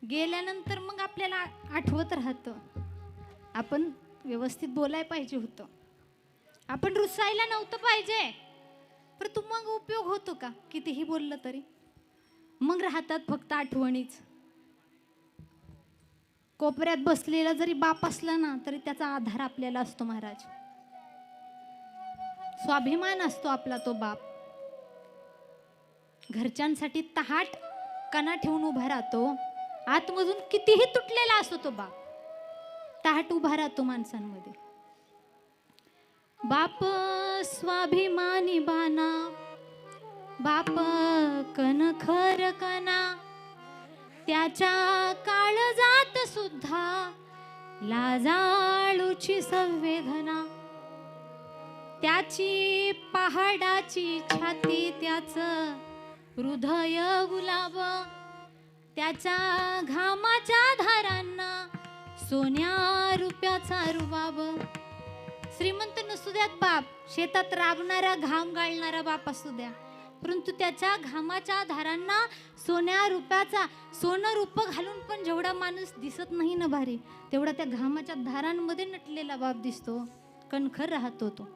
गेल्यानंतर मग आपल्याला आठवत राहतं, आपण व्यवस्थित बोलायला पाहिजे होतं, आपण रुसायला नव्हतं पाहिजे. पण तू मग उपयोग होतो का कितीही बोललं तरी? मग राहतात फक्त आठवणीच. कोपऱ्यात बसलेला जरी बाप असला ना तरी त्याचा आधार आपल्याला असतो महाराज. स्वाभिमान असतो आपला तो बाप. घरच्यांसाठी तहाट कणा ठेवून उभा राहतो. आतमधून कितीही तुटलेला असतो तो बाप, तहाट उभा राहतो माणसांमध्ये. बाप स्वाभिमानी बाना, बाप कणखर कणा, त्याच्या काळजात सुद्धा लाजाळूची संवेदना. त्याची पहाडाची छाती, त्याचं हृदय गुलाब, त्याच्या घामाच्या धारांना सोन्या रुपयाचा रुबाब. श्रीमंत नसू द्यात बाप, शेतात राबणारा घाम गाळणारा बाप असू द्या, परंतु त्याच्या घामाच्या धारांना सोन्या रुपयाचा, सोनं रूप घालून पण जेवढा माणूस दिसत नाही ना भारी, तेवढा त्या घामाच्या धारांमध्ये नटलेला बाप दिसतो. कणखर राहतो तो.